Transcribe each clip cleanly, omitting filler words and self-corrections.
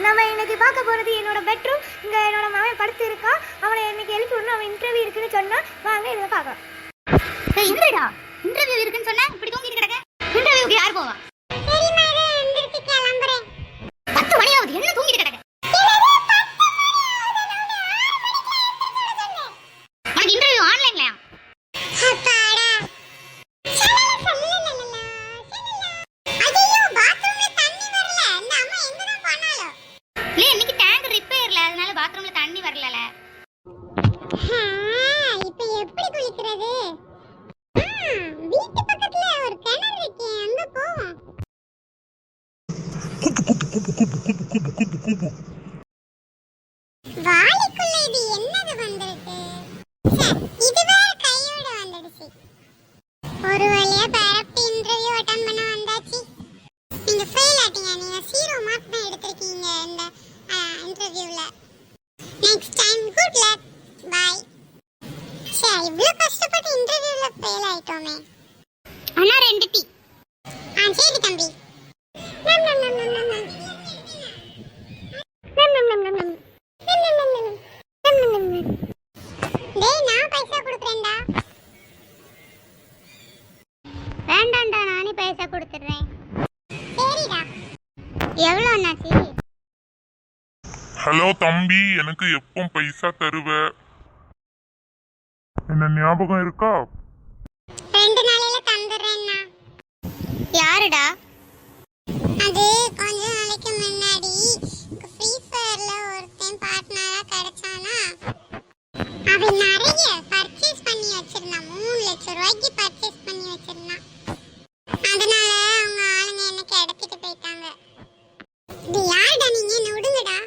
நம்ம இன்னைக்கு பார்க்க போகிறது என்னோட பெட்ரூம். இங்கே என்னோட மகன் படுத்து இருக்கான். அவனை இன்னைக்கு எழுப்பி விடணும். அவன் இன்டர்வியூ இருக்குன்னு சொன்னா வாங்க இதில் பார்க்கலாம். இல்லடா, இன்டர்வியூ இருக்குன்னு சொன்னா இப்படி தூங்கிட்டு கிடக்க. இன்டர்வியூக்கு யார் போவா? 10 மணி ஆகுது, என்ன தூங்கிட்டு கிடக்க? உனக்கு இன்டர்வியூ ஆன்லைன்லயா? இன்னைக்கு டேங்க் ரிப்பேர்ல, அதனால பாத்ரூம்ல தண்ணி வரல. இப்போ எப்படி குளிக்கிறது? வீட்டு பக்கத்துல ஒரு கிணறு இருக்கு, அங்க போவோம். வாளிக்குள்ள இது என்னது வந்திருக்கு? இதுவே கையோட வந்துடுச்சு. ஒரு வழியா பரப்பி இன்டர்வியூ அட்டெண்ட் பண்ண வந்தாச்சு. நீங்க ஃபெயில் ஆட்டீங்க. நீங்க 0 மார்க் தான் எடுத்திருக்கீங்க இந்த இன்டர்வியூல. Next time good luck. Bye. சரி, இவ்ளோ கஷ்டப்பட்டு இன்டர்வியூல ஃபெயில் ஆயிட்டோமே. அண்ணா 2 டீ. சரி தம்பி. டேய், நான் பைசா கொடுக்கறேன்டா. வேண்டாம்டா, நானே பைசா கொடுத்துறேன். சரிடா. எவ்வளவு அண்ணாச்சி? ஹலோ தம்பி, எனக்கு எப்போ பைசா தருவ? என்ன ஞாபகம் இருக்கா? 2 நாளையில தந்துறேன்னா. யாருடா? அது கொஞ்ச நாளைக்கு முன்னாடி ஃப்ரீ ஃபயர்ல ஒருத்தன் பார்ட்னரா கிடைச்சானா. அவன் நிறைய பர்ச்சேஸ் பண்ணி வச்சிருந்தான். 3 லட்சம் ரூபாய்க்கு பர்ச்சேஸ் பண்ணி வச்சிருந்தான். அதனால அவங்க ஆளுங்க என்ன கடத்திட்டு போயிட்டாங்க. இது யாருடா நீங்க? என்ன விடுங்கடா.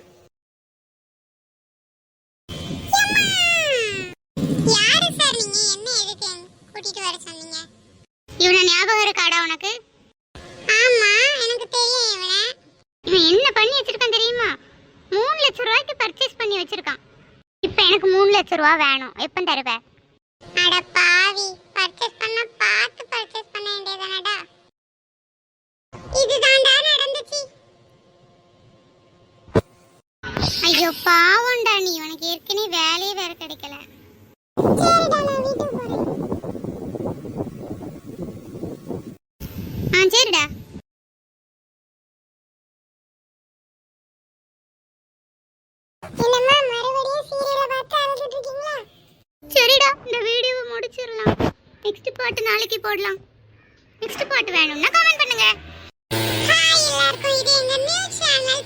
யாரு சார் நீங்க? என்ன எதுக்கு கூட்டிட்டு வர சொன்னீங்க? இவனை ஞாபகம் இருக்காடா உனக்கு? ஆமா, எனக்கு தெரியும் இவனை. இவன் என்ன பண்ணி வச்சிருக்கான் தெரியுமா? 3 லட்சம் ரூபாய்க்கு பர்ச்சேஸ் பண்ணி வச்சிருக்கான். இப்போ எனக்கு 3 லட்சம் ரூபா வேணும். எப்போ தருவ? அட பாவி, பர்ச்சேஸ் பண்ண பார்த்து பர்ச்சேஸ் பண்ண வேண்டியதானடா. இதுதான்டா நடந்துச்சு. ஐயோ பாவம்டா நீ. உனக்கு ஏற்கனவே வேலையே வேற கிடைக்கல. சரிடா, நான் வீட்டுக்கு போறேன். சரிடா. என்னம்மா மறுபடியும் சீரியலை பார்த்து அழுதுட்டு இருக்கீங்களா? சரிடா, இந்த வீடியோவை முடிச்சிடலாம். நெக்ஸ்ட் பார்ட் நாளைக்கு போடலாம். நெக்ஸ்ட் பார்ட் வேணும்னா கமெண்ட் பண்ணுங்க. ஹாய் எல்லாருக்கும், இது எங்க நியூ சேனல்